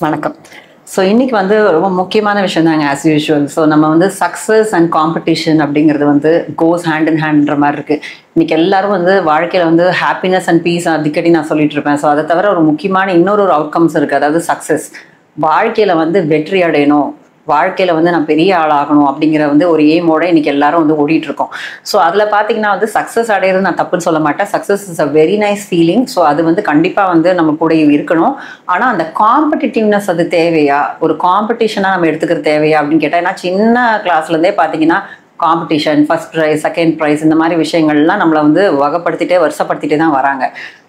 வணக்கம். ஸோ இன்னைக்கு வந்து ரொம்ப முக்கியமான விஷயம் தாங்க ஆஸ் யூஷுவல். ஸோ நம்ம வந்து சக்ஸஸ் அண்ட் காம்படிஷன் அப்படிங்கிறது வந்து கோஸ் ஹேண்ட் இன் ஹேண்ட்ன்ற மாதிரி இருக்கு. இன்னைக்கு எல்லாரும் வந்து வாழ்க்கையில வந்து ஹாப்பினஸ் அண்ட் பீஸ் அடிக்கடி நான் சொல்லிட்டு இருப்பேன். ஸோ அதை தவிர ஒரு முக்கியமான இன்னொரு அவுட்கம்ஸ் இருக்கு. அதாவது சக்ஸஸ், வாழ்க்கையில வந்து வெற்றி அடையணும், வாழ்க்கையில வந்து நான் பெரிய ஆளாகணும் அப்படிங்கிற வந்து ஒரு எய்மோட இன்னைக்கு எல்லாரும் வந்து ஓடிட்டு இருக்கோம். ஸோ அதில் பார்த்தீங்கன்னா வந்து சக்ஸஸ் அடையிறது நான் தப்புன்னு சொல்ல மாட்டேன். Success is a very nice feeling. So அது வந்து கண்டிப்பாக வந்து நம்ம கூட இருக்கணும். ஆனால் அந்த காம்படிட்டிவ்னஸ் அது தேவையா, ஒரு காம்படிஷனாக நம்ம எடுத்துக்கிறது தேவையா அப்படின்னு கேட்டால், ஏன்னா சின்ன கிளாஸ்லேருந்தே பார்த்தீங்கன்னா competition, first prize, second prize, இந்த மாதிரி விஷயங்கள்லாம் நம்மளை வந்து வகைப்படுத்திட்டே வருஷப்படுத்திட்டே தான் வராங்க.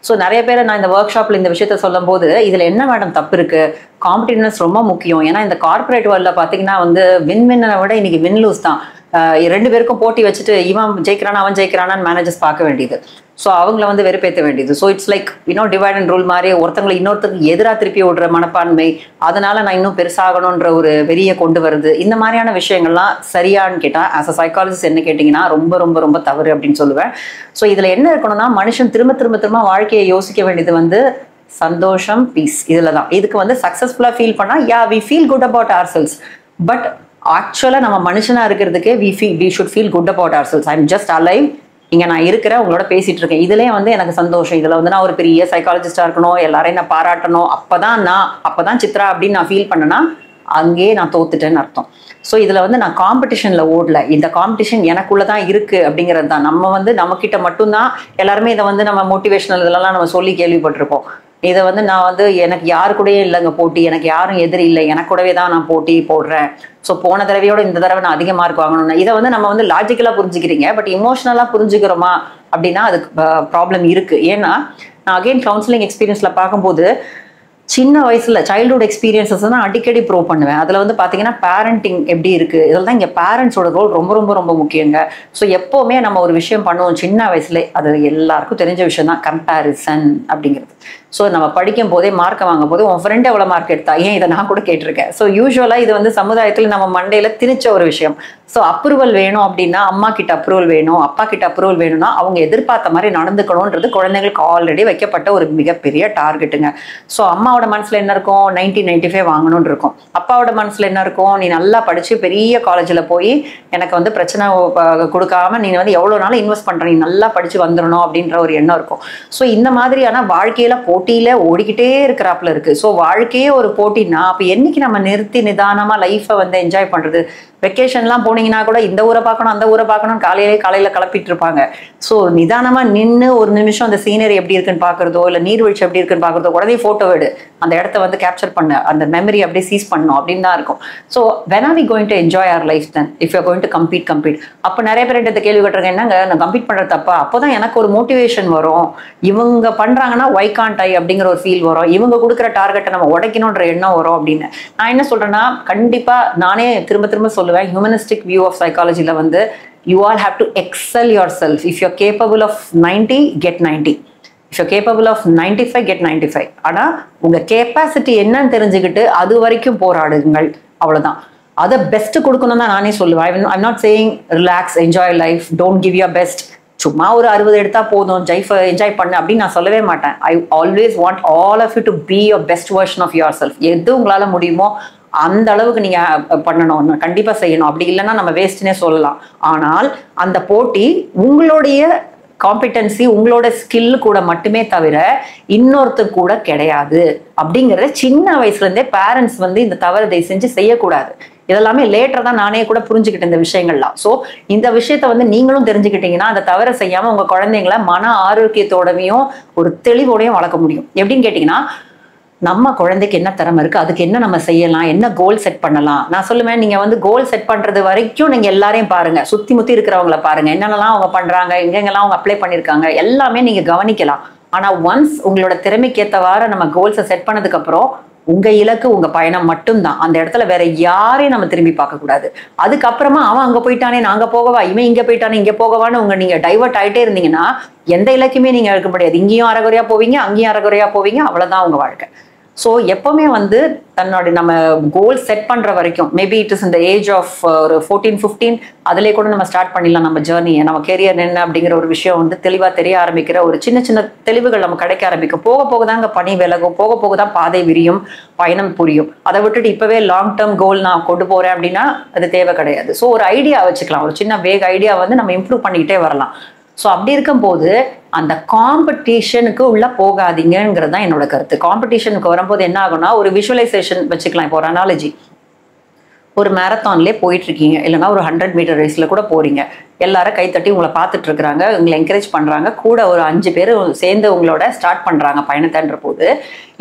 ஸோ நிறைய பேர் நான் இந்த ஒர்க் ஷாப்பில் இந்த விஷயத்த சொல்லும் போது, இதில் என்ன மேடம் தப்பு இருக்கு, காம்படிட்டிவ்னஸ் ரொம்ப முக்கியம். ஏன்னா இந்த கார்பரேட் வேர்ல்டில் பார்த்தீங்கன்னா வந்து வின் வின்னை விட இன்னைக்கு வின் லூஸ் தான். ரெண்டு பேருக்கும் போட்டி வச்சுட்டு இவன் ஜெயிக்கிறானா அவன் ஜெயிக்கிறானான்னு மேனேஜர்ஸ் பார்க்க வேண்டியது. ஸோ அவங்கள வந்து வெறுப்பேற்ற வேண்டியது. So it's like divide and rule மாதிரி ஒருத்தங்களை இன்னொருத்தருக்கு எதிராக திருப்பி விடுற மனப்பான்மை, அதனால நான் இன்னும் பெருசாகணுன்ற ஒரு வெறியை கொண்டு வருது. இந்த மாதிரியான விஷயங்கள்லாம் சரியான்னு கேட்டால் ஆஸ் அ சைக்காலஜிஸ்ட் என்ன கேட்டிங்கன்னா ரொம்ப ரொம்ப ரொம்ப தவறு அப்படின்னு சொல்லுவேன். ஸோ இதில் என்ன இருக்கணும்னா, மனுஷன் திரும்ப திரும்ப திரும்ப வாழ்க்கையை யோசிக்க வேண்டியது வந்து சந்தோஷம், பீஸ். இதில் தான் இதுக்கு வந்து சக்ஸஸ்ஃபுல்லாக ஃபீல் பண்ணால் we feel good about ourselves. But ஆக்சுவலாக நம்ம மனுஷனாக இருக்கிறதுக்கு we should feel good about ourselves. I am just alive, இங்கே நான் இருக்கிறேன், உங்களோட பேசிட்டு இருக்கேன், இதுலேயே வந்து எனக்கு சந்தோஷம். இதில் வந்து நான் ஒரு பெரிய சைக்காலஜிஸ்டாக இருக்கணும், எல்லாரையும் நான் பாராட்டணும், அப்போதான் சித்ரா அப்படின்னு நான் ஃபீல் பண்ணேன்னா அங்கேயே நான் தோத்துட்டேன்னு அர்த்தம். ஸோ இதில் வந்து நான் காம்படிஷனில் ஓடல, இந்த காம்படிஷன் எனக்குள்ளே தான் இருக்குது அப்படிங்கிறது தான். நம்ம வந்து நம்மக்கிட்ட மட்டும்தான் எல்லாருமே இதை வந்து நம்ம மோட்டிவேஷனல் இதெல்லாம் நம்ம சொல்லி கேள்விப்பட்டிருப்போம். இதை வந்து நான் வந்து எனக்கு யாரு கூடயே இல்லைங்க போட்டி, எனக்கு யாரும் எதிரி இல்லை, எனக்கு கூடவே தான் நான் போட்டி போடுறேன். ஸோ போன தடவையோட இந்த தடவை நான் அதிக மார்க் வாங்கணும்னா, இதை வந்து நம்ம வந்து லாஜிக்கலாக புரிஞ்சுக்கிறீங்க, பட் இமோஷனலாக புரிஞ்சுக்கிறோமா அப்படின்னா அதுக்கு ப்ராப்ளம் இருக்குது. ஏன்னா நான் அகெயின் கவுன்சிலிங் எக்ஸ்பீரியன்ஸில் பார்க்கும்போது சின்ன வயசுல சைல்டுஹுட் எக்ஸ்பீரியன்ஸஸ் தான் அடிக்கடி ப்ரூவ் பண்ணுவேன். அதில் வந்து பார்த்தீங்கன்னா பேரண்டிங் எப்படி இருக்கு, இதில் தான் இங்கே பேரண்ட்ஸோட ரோல் ரொம்ப ரொம்ப ரொம்ப முக்கியங்க. ஸோ எப்போவுமே நம்ம ஒரு விஷயம் பண்ணுவோம் சின்ன வயசுல, அது எல்லாருக்கும் தெரிஞ்ச விஷயம் தான், கம்பேரிசன் அப்படிங்கிறது. ஸோ நம்ம படிக்கும் போதே மார்க்கை வாங்கும் போது உன் ஃப்ரெண்ட் எவ்வளோ மார்க் எடுத்தா, ஏன் இதை நான் கூட கேட்டிருக்கேன். ஸோ யூஸ்வலாக இது வந்து சமுதாயத்தில் நம்ம மண்டையில் திணிச்ச ஒரு விஷயம். ஸோ அப்ரூவல் வேணும் அப்படின்னா அம்மா கிட்ட அப்ரூவல் வேணும், அப்பா கிட்ட அப்ரூவல் வேணும்னா அவங்க எதிர்பார்த்த மாதிரி நடந்துக்கணுன்றது குழந்தைங்களுக்கு ஆல்ரெடி வைக்கப்பட்ட ஒரு மிகப்பெரிய டார்கெட்டுங்க. ஸோ அம்மாவோட மனசுல என்ன இருக்கும், 90-95 வாங்கணும்னு இருக்கும். அப்பாவோட மனசுல என்ன இருக்கும், நீ நல்லா படிச்சு பெரிய காலேஜில் போய் எனக்கு வந்து பிரச்சனை கொடுக்காம நீ வந்து எவ்வளோ நாள் இன்வெஸ்ட் பண்ற, நீ நல்லா படிச்சு வந்துடணும் அப்படின்ற ஒரு எண்ணம் இருக்கும். ஸோ இந்த மாதிரியான வாழ்க்கையில போட்டியில ஓடிக்கிட்டே இருக்கிறாப்புல இருக்கு. ஸோ வாழ்க்கையே ஒரு போட்டின்னா அப்போ என்னைக்கு நம்ம நிறுத்தி நிதானமா லைஃபை வந்து என்ஜாய் பண்றது? வெக்கேஷன்லாம் போனீங்கன்னா கூட இந்த ஊரை பார்க்கணும் அந்த ஊரை பார்க்கணும் காலையில கிளப்பிட்டு இருப்பாங்க. ஸோ நிதானமா நின்று ஒரு நிமிஷம் அந்த சீனரி எப்படி இருக்குன்னு பார்க்கறதோ, இல்லை நீர்வீழ்ச்சி எப்படி இருக்குன்னு பார்க்கறதோ, உடனே போட்டோ எடு, அந்த இடத்த வந்து கேப்சர் பண்ண, அந்த மெமரி அப்படியே சீஸ் பண்ணணும் அப்படின்னு தான் இருக்கும். So when are we going to enjoy our life then if you are going to compete? அப்போ நிறைய பேர் இந்த கேள்வி கேட்டுருங்க, என்னங்க நான் கம்பீட் பண்றது தப்பா? அப்போதான் எனக்கு ஒரு மோட்டிவேஷன் வரும், இவங்க பண்றாங்கன்னா why can't I அப்படிங்கிற ஒரு ஃபீல் வரும், இவங்க கொடுக்குற டார்கெட்டை நம்ம உடைக்கணுன்ற எண்ணம் வரும் அப்படின்னு. நான் என்ன சொல்றேன்னா, கண்டிப்பா நானே திரும்ப திரும்ப சொல்லுவேன், humanistic view of psychology ல வந்து you all have to excel yourself. If you're capable of 90, get 90. If you're capable of 95, get 95. ஆனா உங்க கெப்பாசிட்டி என்னன்னு தெரிஞ்சுக்கிட்டு அது வரைக்கும் போராடுங்கள், அவ்வளவுதான். அதை பெஸ்ட் கொடுக்கணும் தான் நானே சொல்லுவேன். I'm not saying relax, enjoy life, don't give your best. சும்மா ஒரு 60 எடுத்தா போதும், என்ஜாய் பண்ணு அப்படின்னு நான் சொல்லவே மாட்டேன். I always want all of you to be your best version of yourself. எது உங்களால முடியுமோ அந்த அளவுக்கு நீங்க பண்ணணும், கண்டிப்பா செய்யணும். அப்படி இல்லைன்னா நம்ம வேஸ்ட்னே சொல்லலாம். ஆனால் அந்த போட்டி உங்களுடைய காம்பிடன்சி, உங்களோட ஸ்கில் கூட மட்டுமே தவிர இன்னொருத்தர் கூட கிடையாது அப்படிங்கிறத சின்ன வயசுல இருந்தே பேரண்ட்ஸ் வந்து இந்த தவறை செஞ்சு செய்யக்கூடாது. இதெல்லாமே லேட்டர் தான் நானே கூட புரிஞ்சுக்கிட்டேன் இந்த விஷயங்கள்லாம். ஸோ இந்த விஷயத்த வந்து நீங்களும் தெரிஞ்சுக்கிட்டீங்கன்னா அந்த தவறை செய்யாம உங்க குழந்தைங்களை மன ஆரோக்கியத்தோடவையும் ஒரு தெளிவோடையும் வளர்க்க முடியும். எப்படின்னு கேட்டீங்கன்னா, நம்ம குழந்தைக்கு என்ன திறமை இருக்கு, அதுக்கு என்ன நம்ம செய்யலாம், என்ன கோல் செட் பண்ணலாம். நான் சொல்லுவேன், நீங்க வந்து கோல் செட் பண்றது வரைக்கும் நீங்க எல்லாரையும் பாருங்க, சுத்தி முத்தி இருக்கிறவங்கள பாருங்க, என்னென்னலாம் அவங்க பண்றாங்க, எங்கெங்கெல்லாம் அவங்க அப்ளை பண்ணிருக்காங்க, எல்லாமே நீங்க கவனிக்கலாம். ஆனா ஒன்ஸ் உங்களோட திறமைக்கு ஏற்றவாறு நம்ம கோல்ஸை செட் பண்ணதுக்கு அப்புறம் உங்க இலக்கு, உங்க பயணம் மட்டும்தான். அந்த இடத்துல வேற யாரையும் நம்ம திரும்பி பார்க்க கூடாது. அதுக்கப்புறமா அவன் அங்க போயிட்டானே நாங்க போகவா, இவன் இங்க போயிட்டானே இங்க போகவான்னு நீங்க டைவர்ட் ஆயிட்டே இருந்தீங்கன்னா எந்த இலக்குமே நீங்க எடுக்க முடியாது. இங்கேயும் அரைகுறையா போவீங்க, அங்கேயும் அரைகுறையா போவீங்க, அவ்வளவுதான் உங்க வாழ்க்கை. ஸோ எப்பவுமே வந்து தன்னோட நம்ம கோல் செட் பண்ற வரைக்கும் மேபி இட் இஸ் இந்த ஏஜ் ஆஃப் ஒரு 14-15 அதிலே கூட நம்ம ஸ்டார்ட் பண்ணிடலாம் நம்ம ஜேர்னியை. நம்ம கெரியர் என்ன அப்படிங்கிற ஒரு விஷயம் வந்து தெளிவா தெரிய ஆரம்பிக்கிற ஒரு சின்ன சின்ன தெளிவுகள் நம்ம கிடைக்க ஆரம்பிக்கும். போக போக தாங்க பனி விலகும், போக போக தான் பாதை விரியும், பயணம் புரியும். அதை விட்டுட்டு இப்பவே லாங் டேர்ம் கோல் நான் கொண்டு போறேன் அப்படின்னா அது தேவை கிடையாது. ஸோ ஒரு ஐடியா வச்சுக்கலாம், ஒரு சின்ன வேக ஐடியா வந்து நம்ம இம்ப்ரூவ் பண்ணிக்கிட்டே வரலாம். ஸோ அப்படி இருக்கும்போது அந்த காம்படிஷனுக்கு உள்ள போகாதீங்கிறது தான் என்னோட கருத்து. காம்படிஷனுக்கு வரும்போது என்ன ஆகும்னா ஒரு விஷுவலைசேஷன் வச்சுக்கலாம். இப்போ ஒரு அனாலஜி, ஒரு மேரத்தான்லேயே போயிட்டு இருக்கீங்க, இல்லைன்னா ஒரு 100 மீட்டர் ரேஸ்ல கூட போறீங்க. எல்லாரும் கைத்தட்டி உங்களை பார்த்துட்டு இருக்கிறாங்க, உங்களை என்கரேஜ் பண்றாங்க, கூட ஒரு 5 பேர் சேர்ந்து உங்களோட ஸ்டார்ட் பண்றாங்க பயணத்தைன்ற போது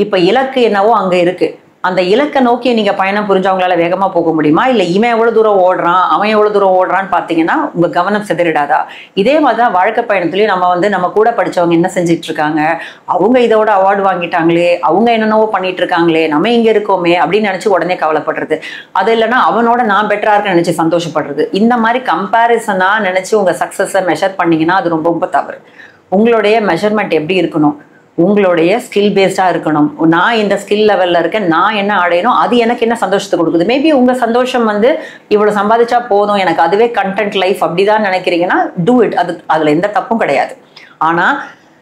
இப்போ இலக்கு என்னவோ அங்க இருக்கு. அந்த இலக்கை நோக்கி நீங்க பயணம் புரிஞ்சு அவங்களால வேகமா போக முடியுமா? இல்லை இவன் எவ்வளவு தூரம் ஓடுறான், அவன் எவ்வளவு தூரம் ஓடுறான்னு பாத்தீங்கன்னா உங்க கவனம் சிதறிடாதா? இதே மாதிரிதான் வாழ்க்கை பயணத்துலயும் நம்ம வந்து நம்ம கூட படிச்சவங்க என்ன செஞ்சிட்டு இருக்காங்க, அவங்க இதோட அவார்டு வாங்கிட்டாங்களே, அவங்க என்னென்னவோ பண்ணிட்டு இருக்காங்களே, நம்ம இங்க இருக்கோமே அப்படின்னு நினைச்சு உடனே கவலைப்படுறது. அது இல்லைன்னா அவனோட நான் பெட்டரா இருக்குன்னு நினைச்சு சந்தோஷப்படுறது. இந்த மாதிரி கம்பேரிசனா நினைச்சு உங்க சக்சஸை மெஷர் பண்ணீங்கன்னா அது ரொம்ப ரொம்ப தவறு. உங்களுடைய மெஷர்மெண்ட் எப்படி இருக்கணும்? உங்களுடைய ஸ்கில் பேஸ்டா இருக்கணும். நான் இந்த ஸ்கில் லெவல்ல இருக்கேன், நான் என்ன அடையணும், அது எனக்கு என்ன சந்தோஷத்தை கொடுக்குது. மேபி உங்க சந்தோஷம் வந்து இவ்வளவு சம்பாதிச்சா போதும், எனக்கு அதுவே கண்டென்ட் லைஃப் அப்படிதான் நினைக்கிறீங்கன்னா டூ இட். அதுல எந்த தப்பும் கிடையாது. ஆனா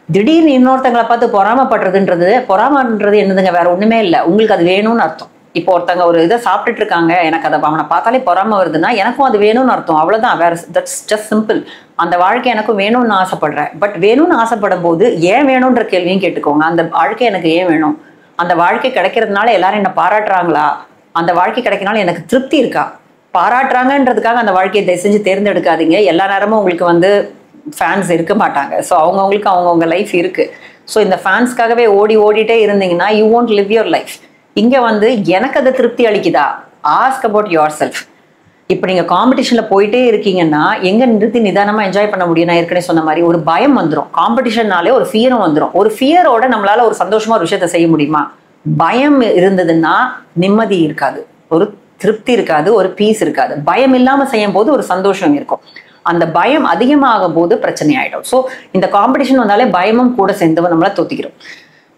திடீர்னு இன்னொருத்தங்களை பார்த்து பொறாமன்றது என்னதுங்க, வேற ஒண்ணுமே இல்லை, உங்களுக்கு அது வேணும்னு அர்த்தம். இப்போ ஒருத்தங்க ஒரு இதை சாப்பிட்டுட்டு இருக்காங்க, எனக்கு அதை அவனை பார்த்தாலே பொறாம வருதுன்னா எனக்கும் அது வேணும்னு அர்த்தம், அவ்வளவுதான். வேற தட்ஸ் ஜஸ்ட் சிம்பிள். அந்த வாழ்க்கை எனக்கும் வேணும்னு ஆசைப்படுறேன். பட் வேணும்னு ஆசைப்படும் போது ஏன் வேணும்ன்ற கேள்வியும் கேட்டுக்கோங்க. அந்த வாழ்க்கை எனக்கு ஏன் வேணும்? அந்த வாழ்க்கை கிடைக்கிறதுனால எல்லாரும் என்ன பாராட்டுறாங்களா? அந்த வாழ்க்கை கிடைக்கிறதுனால எனக்கு திருப்தி இருக்கா? பாராட்டுறாங்கன்றதுக்காக அந்த வாழ்க்கையை தயவு செஞ்சு தேர்ந்தெடுக்காதீங்க. எல்லா நேரமும் உங்களுக்கு வந்து ஃபேன்ஸ் இருக்க மாட்டாங்க. ஸோ அவங்கவுங்களுக்கு அவங்கவுங்க லைஃப் இருக்கு. ஸோ இந்த ஃபேன்ஸ்க்காகவே ஓடிட்டே இருந்தீங்கன்னா you won't live your life. இங்க வந்து எனக்கு அது திருப்தி அளிக்குதா? Ask about yourself. இப்போ நீங்க காம்படிஷன்ல போயிட்டே இருக்கீங்கன்னா எங்க நிறுத்தி நிதானமா என்ஜாய் பண்ண முடியும்? நான் ஏற்கனவே சொன்ன மாதிரி ஒரு பயம் வந்துடும். காம்படிஷன்னாலே ஒரு ஃபியரும் வந்துடும். ஒரு ஃபியரோட நம்மளால ஒரு சந்தோஷமா ஒரு விஷயத்த செய்ய முடியுமா? பயம் இருந்ததுன்னா நிம்மதி இருக்காது, ஒரு திருப்தி இருக்காது, ஒரு பீஸ் இருக்காது. பயம் இல்லாம செய்யும் போது ஒரு சந்தோஷம் இருக்கும். அந்த பயம் அதிகமாகும் போது பிரச்சனை ஆயிடும். ஸோ இந்த காம்படிஷன் வந்தாலே பயமும் கூட சேர்ந்து நம்மள தொத்திக்கிறோம்.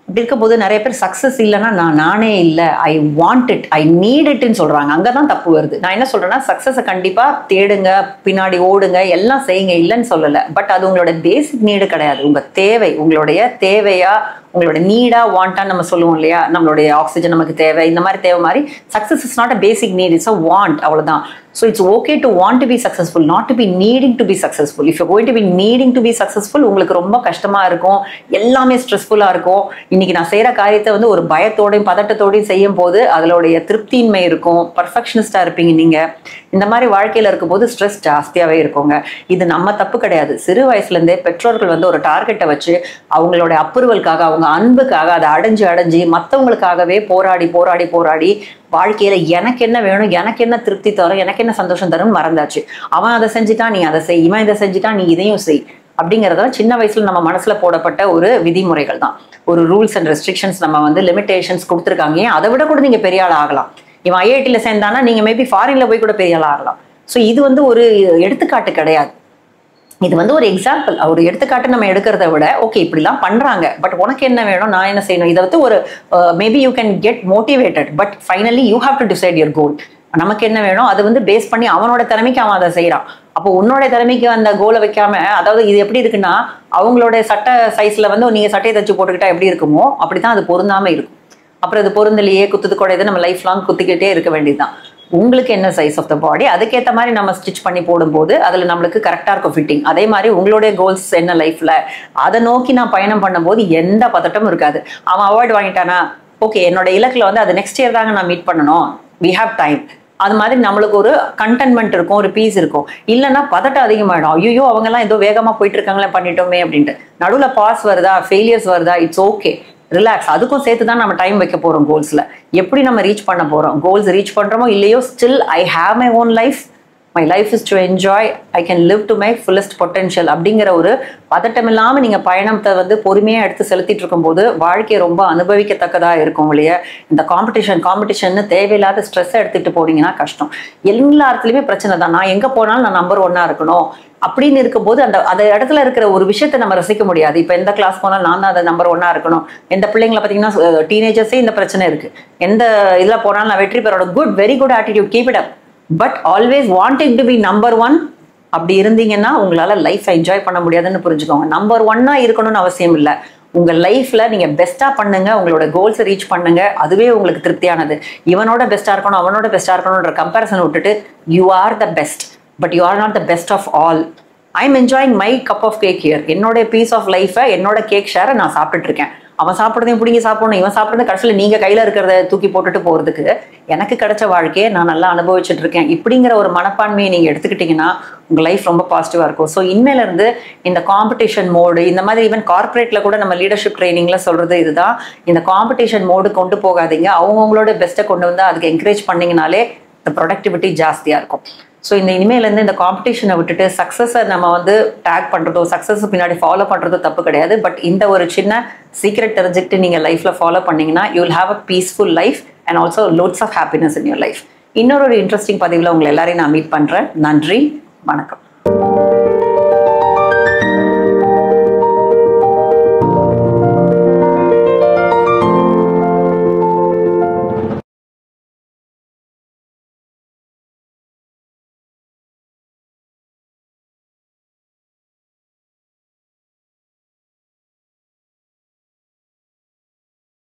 அப்படி இருக்கும் போது நிறைய பேர் சக்சஸ் இல்லைன்னா நானே இல்லை, I want it, I need இட்ன்னு சொல்றாங்க. அங்கதான் தப்பு வருது. நான் என்ன சொல்றேன்னா சக்சஸை கண்டிப்பா தேடுங்க, பின்னாடி ஓடுங்க, எல்லாம் செய்யுங்க, இல்லைன்னு சொல்லலை. பட் அது உங்களோட பேசிக் நீடு கிடையாது. உங்க தேவை, உங்களுடைய தேவையா, உங்களோட நீடா வாண்டா நம்ம சொல்லுவோம் இல்லையா, நம்மளுடைய ஆக்சிஜன் நமக்கு தேவை, இந்த மாதிரி தேவை மாதிரி success is not a basic NEET, it's a want, அவ்வளவுதான். So it's okay to want to be successful, not to be needing to be successful. If you're going to be needing to be successful, உங்களுக்கு ரொம்ப கஷ்டமா இருக்கும், எல்லாமே ஸ்ட்ரெஸ்ஃபுல்லா இருக்கும். இன்னைக்கு நான் செய்யற காரியத்தை வந்து ஒரு பயத்தோடையும் பதட்டத்தோடையும் செய்யும் போது அதனுடைய திருப்தியின்மை இருக்கும், பர்ஃபெக்ஷனிஸ்டா இருப்பீங்க நீங்க. இந்த மாதிரி வாழ்க்கையில இருக்கும்போது ஸ்ட்ரெஸ் ஜாஸ்தியாவே இருக்குங்க. இது நம்ம தப்பு கிடையாது. சிறு வயசுல இருந்தே பெற்றோர்கள் வந்து ஒரு டார்கெட்டை வச்சு அவங்களோட அப்ரூவலுக்காக, அவங்க அன்புக்காக அதை அடைஞ்சு மற்றவங்களுக்காகவே போராடி வாழ்க்கையில எனக்கு என்ன வேணும், எனக்கு என்ன திருப்தி தரும், எனக்கு என்ன சந்தோஷம் தரும்னு மறந்தாச்சு. அவன் அதை செஞ்சுட்டான், நீ அதை செய், இவன் இதை செஞ்சுட்டான், நீ இதையும் செய் அப்படிங்கறத சின்ன வயசுல நம்ம மனசுல போடப்பட்ட ஒரு விதிமுறைகள் தான். ஒரு ரூல்ஸ் அண்ட் ரெஸ்ட்ரிக்ஷன்ஸ், நம்ம வந்து லிமிடேஷன்ஸ் கொடுத்துருக்காங்க. ஏன் அதை விட கூட நீங்க பெரிய ஆள் ஆகலாம். இவன் ஐஐடில சேர்ந்தானா நீங்க மேபி ஃபாரின்ல போய் கூட பெரிய ஆள் ஆகலாம். ஸோ இது வந்து ஒரு எடுத்துக்காட்டு கிடையாது, இது வந்து ஒரு எக்ஸாம்பிள். ஒரு எடுத்துக்காட்டு நம்ம எடுக்கிறத விட ஓகே இப்படிலாம் பண்றாங்க, பட் உனக்கு என்ன வேணும், நான் என்ன செய்யணும், இதை வந்து ஒரு maybe you can get motivated, but finally you have to decide your goal. நமக்கு என்ன வேணும் அது வந்து பேஸ் பண்ணி அவனோட திறமைக்கு அவன் அதை செய்யறான். அப்போ உன்னோட திறமைக்கு அந்த கோலை வைக்காம, அதாவது இது எப்படி இருக்குன்னா அவங்களோட சட்டை சைஸ்ல வந்து நீங்க சட்டையை தச்சு போட்டுக்கிட்டா எப்படி இருக்குமோ அப்படிதான் அது பொருந்தாம இருக்கும். அப்புறம் அது பொருந்தலையே, குத்துது குடையது, நம்ம லைஃப் லாங் குத்திக்கிட்டே இருக்க வேண்டியதுதான். உங்களுக்கு என்ன சைஸ் ஆஃப் த பாடி, அதுக்கேற்ற மாதிரி நம்ம ஸ்டிச் பண்ணி போடும்போது அதுல நம்மளுக்கு கரெக்டா இருக்கும் ஃபிட்டிங். அதே மாதிரி உங்களுடைய கோல்ஸ் என்ன லைஃப்ல, அதை நோக்கி நான் பயணம் பண்ணும்போது எந்த பதட்டமும் இருக்காது. அவன் அவார்டு வாங்கிட்டானா, ஓகே என்னோட இலக்குல வந்து அது நெக்ஸ்ட் இயர் தாங்க நான் மீட் பண்ணணும், வி ஹாவ் டைம். அது மாதிரி நம்மளுக்கு ஒரு கண்டென்ட்மெண்ட் இருக்கும், ஒரு பீஸ் இருக்கும். இல்லைன்னா பதட்டம் அதிகமாயிடும். ஐயோ அவங்க எல்லாம் ஏதோ வேகமா போயிட்டு இருக்காங்களே பண்ணிட்டோமே அப்படின்ட்டு. நடுவுல பாஸ் வருதா, ஃபெயிலியர்ஸ் வருதா, இட்ஸ் ஓகே, ரிலாக்ஸ். அதுக்கும் சேர்த்து தான் நம்ம டைம் வைக்க போறோம் கோல்ஸ்ல. எப்படி நம்ம ரீச் பண்ண போறோம், கோல்ஸ் ரீச் பண்றோமோ இல்லையோ, still I have my own life, my life is to enjoy, I can live to my fullest potential அப்படிங்கிற ஒரு பதட்டம் இல்லாமல் நீங்கள் பயணத்தை வந்து பொறுமையாக எடுத்து செலுத்திட்டு இருக்கும்போது வாழ்க்கையை ரொம்ப அனுபவிக்கத்தக்கதாக இருக்கும் இல்லையா. இந்த காம்படிஷன் தேவையில்லாத ஸ்ட்ரெஸ்ஸை எடுத்துகிட்டு போனீங்கன்னா கஷ்டம். எல்லா இடத்துலையுமே பிரச்சனை தான். நான் எங்கே போனாலும் நான் நம்பர் 1 இருக்கணும் அப்படின்னு இருக்கும்போது அந்த இடத்துல இருக்கிற ஒரு விஷயத்தை நம்ம ரசிக்க முடியாது. இப்போ எந்த கிளாஸ் போனாலும் நான் தான் அதை நம்பர் 1 இருக்கணும். எந்த பிள்ளைங்களை பார்த்தீங்கன்னா டீனேஜர்ஸே இந்த பிரச்சனை இருக்கு. எந்த இதில் போனாலும் நான் வெற்றி பெறோட very good attitude, keep it up. But always wanting to be number 1 அப்படி இருந்தீங்கன்னா உங்களால லைஃப் என்ஜாய் பண்ண முடியாதுன்னு புரிஞ்சுக்கோங்க. நம்பர் 1 இருக்கணும்னு அவசியம் இல்லை. உங்க லைஃப்ல நீங்க பெஸ்டா பண்ணுங்க, உங்களோட கோல்ஸை ரீச் பண்ணுங்க, அதுவே உங்களுக்கு திருப்தியானது. இவனோட பெஸ்டா இருக்கணும், அவனோட பெஸ்டா இருக்கணும்ன்ற கம்பேரிசன் விட்டுட்டு you are the best, but you are not the best of all. I am enjoying my cup of cake here. என்னோட பீஸ் ஆஃப் லைஃபை, என்னோட கேக் ஷேரை நான் சாப்பிட்டுட்டு இருக்கேன். அவன் சாப்பிட்றதையும் பிடிங்கி சாப்பிடணும், இவன் சாப்பிட்றது கடைசியில் நீங்கள் கையில் இருக்கிறத தூக்கி போட்டுட்டு போகிறதுக்கு எனக்கு கிடைச்ச வாழ்க்கையை நான் நல்லா அனுபவிச்சுட்டு இருக்கேன். இப்படிங்கிற ஒரு மனப்பான்மையை நீங்கள் எடுத்துக்கிட்டிங்கன்னா உங்கள் லைஃப் ரொம்ப பாசிட்டிவாக இருக்கும். ஸோ இனிமேலேருந்து இந்த காம்படிஷன் மோடு, இந்த மாதிரி ஈவன் கார்பரேட்டில் கூட நம்ம லீடர்ஷிப் ட்ரைனிங்கில் சொல்கிறது இதுதான். இந்த காம்படிஷன் மோடு கொண்டு போகாதீங்க. அவங்கவுங்களோட பெஸ்ட்டை கொண்டு வந்து அதுக்கு என்கரேஜ் பண்ணிங்கனாலே இந்த ப்ரொடக்டிவிட்டி ஜாஸ்தியாக இருக்கும். ஸோ இனிமேலேருந்து இந்த காம்படிஷனை விட்டுட்டு சக்ஸஸை நம்ம வந்து டேக் பண்ணுறதோ, சக்ஸஸ் பின்னாடி ஃபாலோ பண்ணுறதோ தப்பு கிடையாது. பட் இந்த ஒரு சின்ன சீக்ரெட் தெரிஞ்சுக்கிட்டு நீங்கள் லைஃப்பில் ஃபாலோ பண்ணிங்கன்னா you will have a peaceful life and also lots of happiness in your life. இன்னொரு இன்ட்ரெஸ்டிங் பதிவில் உங்களை எல்லாரையும் நான் மீட் பண்ணுறேன். நன்றி, வணக்கம்.